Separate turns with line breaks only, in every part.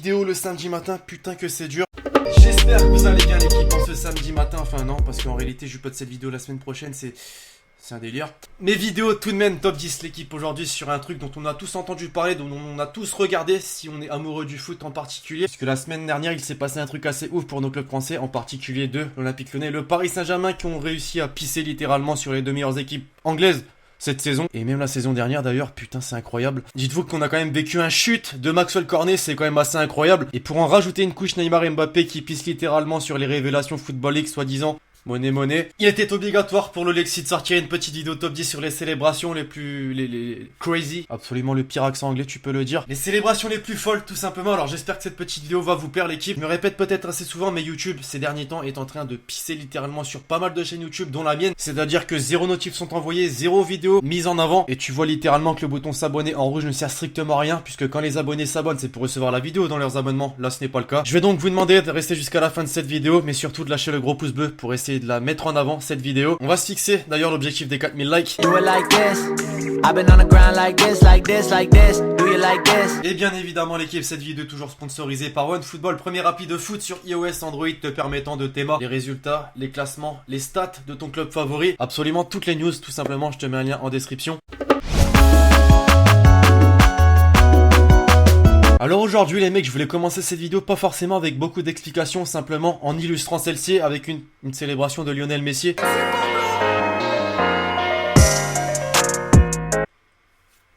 vidéo le samedi matin, putain que c'est dur. J'espère que vous allez bien l'équipe en ce samedi matin, enfin non, parce qu'en réalité je poste cette vidéo la semaine prochaine, c'est un délire. Mes vidéos tout de même top 10 l'équipe aujourd'hui sur un truc dont on a tous entendu parler, dont on a tous regardé si on est amoureux du foot en particulier. Parce que la semaine dernière il s'est passé un truc assez ouf pour nos clubs français, en particulier deux, l'Olympique Lyonnais et le Paris Saint-Germain qui ont réussi à pisser littéralement sur les deux meilleures équipes anglaises cette saison, et même la saison dernière d'ailleurs, putain c'est incroyable. Dites-vous qu'on a quand même vécu un chute de Maxwell Cornet, c'est quand même assez incroyable. Et pour en rajouter une couche, Neymar et Mbappé qui pissent littéralement sur les révélations Football League soi-disant. Monnaie. Il était obligatoire pour le Lexi de sortir une petite vidéo top 10 sur les célébrations les plus... les crazy. Absolument le pire accent anglais, tu peux le dire. Les célébrations les plus folles, tout simplement. Alors j'espère que cette petite vidéo va vous plaire l'équipe. Je me répète peut-être assez souvent, mais YouTube, ces derniers temps, est en train de pisser littéralement sur pas mal de chaînes YouTube, dont la mienne. C'est-à-dire que 0 notifs sont envoyés, 0 vidéos mises en avant. Et tu vois littéralement que le bouton s'abonner en rouge ne sert strictement à rien, puisque quand les abonnés s'abonnent, c'est pour recevoir la vidéo dans leurs abonnements. Là, ce n'est pas le cas. Je vais donc vous demander de rester jusqu'à la fin de cette vidéo, mais surtout de lâcher le gros pouce bleu pour essayer de la mettre en avant cette vidéo. On va se fixer d'ailleurs l'objectif des 4000 likes. Et bien évidemment l'équipe, cette vidéo est toujours sponsorisée par OneFootball, premier appli de foot sur iOS Android te permettant de t'aimer les résultats, les classements, les stats de ton club favori. Absolument toutes les news, tout simplement, je te mets un lien en description. Alors aujourd'hui les mecs, je voulais commencer cette vidéo pas forcément avec beaucoup d'explications, simplement en illustrant celle-ci avec une célébration de Lionel Messi.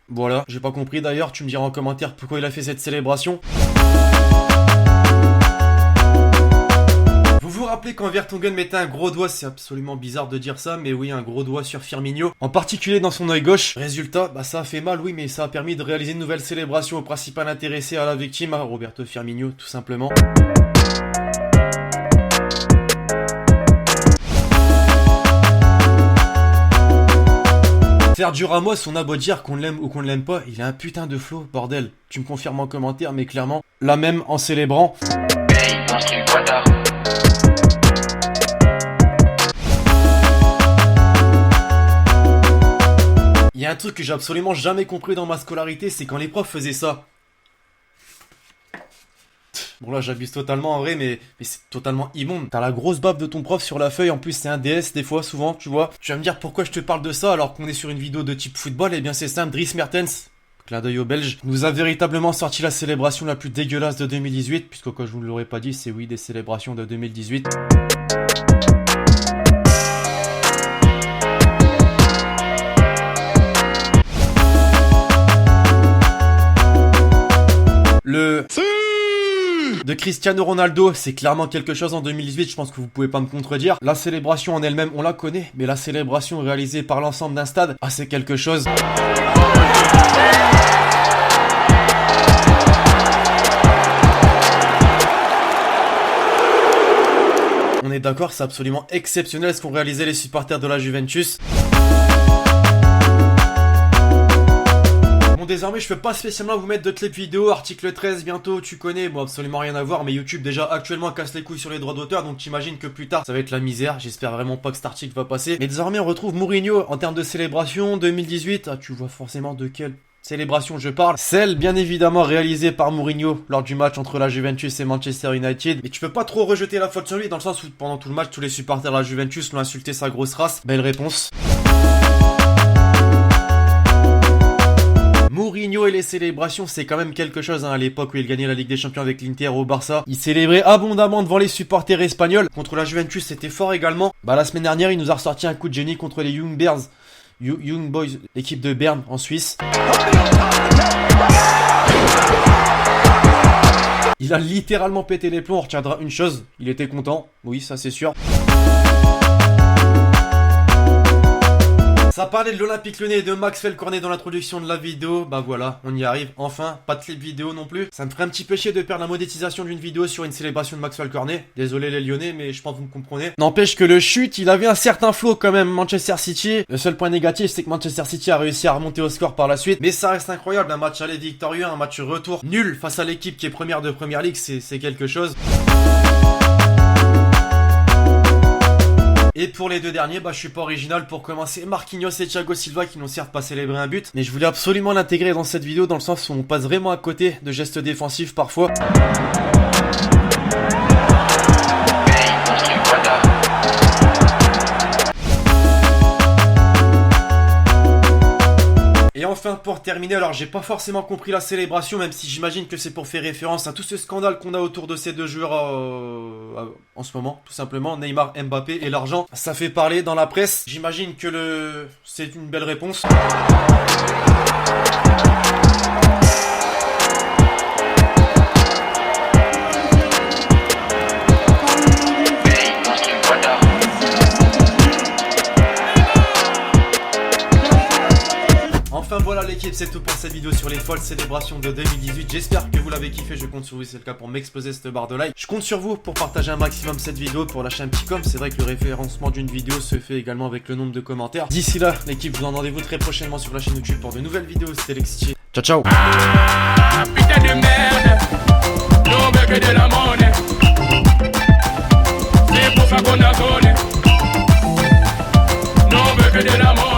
Voilà, j'ai pas compris d'ailleurs, tu me diras en commentaire pourquoi il a fait cette célébration. Vous vous rappelez quand Vertonghen mettait un gros doigt, c'est absolument bizarre de dire ça, mais oui, un gros doigt sur Firmino, en particulier dans son œil gauche. Résultat, bah ça a fait mal, oui, mais ça a permis de réaliser une nouvelle célébration au principal intéressé à la victime, à Roberto Firmino, tout simplement. Sergio Ramos, on a beau dire qu'on l'aime ou qu'on ne l'aime pas, il a un putain de flow, bordel. Tu me confirmes en commentaire, mais clairement, là même en célébrant. Il y a un truc que j'ai absolument jamais compris dans ma scolarité, c'est quand les profs faisaient ça. Bon là j'abuse totalement en vrai, mais c'est totalement immonde. T'as la grosse baffe de ton prof sur la feuille, en plus c'est un DS des fois, souvent, tu vois. Tu vas me dire pourquoi je te parle de ça alors qu'on est sur une vidéo de type football. Eh bien c'est simple, Dries Mertens, clin d'œil aux Belges, nous a véritablement sorti la célébration la plus dégueulasse de 2018, puisque quand je vous l'aurais pas dit, c'est oui des célébrations de 2018. De Cristiano Ronaldo, c'est clairement quelque chose en 2018, je pense que vous pouvez pas me contredire. La célébration en elle-même, on la connaît, mais la célébration réalisée par l'ensemble d'un stade, ah c'est quelque chose. On est d'accord, c'est absolument exceptionnel ce qu'ont réalisé les supporters de la Juventus. Désormais je peux pas spécialement vous mettre de clips vidéo, article 13 bientôt, tu connais, bon absolument rien à voir, mais YouTube déjà actuellement casse les couilles sur les droits d'auteur, donc t'imagines que plus tard ça va être la misère, j'espère vraiment pas que cet article va passer. Mais désormais on retrouve Mourinho en termes de célébration 2018, ah tu vois forcément de quelle célébration je parle, celle bien évidemment réalisée par Mourinho lors du match entre la Juventus et Manchester United, mais tu peux pas trop rejeter la faute sur lui dans le sens où pendant tout le match tous les supporters de la Juventus l'ont insulté sa grosse race. Belle réponse. Mourinho et les célébrations, c'est quand même quelque chose hein, à l'époque où il gagnait la Ligue des Champions avec l'Inter au Barça. Il célébrait abondamment devant les supporters espagnols. Contre la Juventus, c'était fort également. Bah la semaine dernière, il nous a ressorti un coup de génie contre les Young Bears. Young Boys, équipe de Berne en Suisse. Il a littéralement pété les plombs, on retiendra une chose, il était content. Oui, ça c'est sûr. Ça parlait de l'Olympique Lyonnais et de Maxwell Cornet dans l'introduction de la vidéo. Bah voilà, on y arrive. Enfin, pas de clip vidéo non plus. Ça me ferait un petit peu chier de perdre la monétisation d'une vidéo sur une célébration de Maxwell Cornet. Désolé les Lyonnais, mais je pense que vous me comprenez. N'empêche que le chute, il avait un certain flow quand même, Manchester City. Le seul point négatif, c'est que Manchester City a réussi à remonter au score par la suite. Mais ça reste incroyable, un match aller victorieux, un match retour nul face à l'équipe qui est première de Premier League, c'est quelque chose. Et pour les deux derniers, je suis pas original. Pour commencer, Marquinhos et Thiago Silva qui n'ont certes pas célébré un but, mais je voulais absolument l'intégrer dans cette vidéo dans le sens où on passe vraiment à côté de gestes défensifs parfois. Et enfin pour terminer, alors j'ai pas forcément compris la célébration, même si j'imagine que c'est pour faire référence à tout ce scandale qu'on a autour de ces deux joueurs en ce moment, tout simplement, Neymar, Mbappé et l'argent. Ça fait parler dans la presse, j'imagine que c'est une belle réponse. Enfin voilà l'équipe, c'est tout pour cette vidéo sur les folles célébrations de 2018. J'espère que vous l'avez kiffé, je compte sur vous si c'est le cas pour m'exploser cette barre de like. Je compte sur vous pour partager un maximum cette vidéo, pour lâcher un petit com. C'est vrai que le référencement d'une vidéo se fait également avec le nombre de commentaires. D'ici là l'équipe, je vous donne rendez-vous très prochainement sur la chaîne YouTube pour de nouvelles vidéos. C'était Lexi. Ciao ciao.
Ah, putain de merde, non mais que de la monnaie. C'est pour ça qu'on a donné. Non mais que de la monnaie.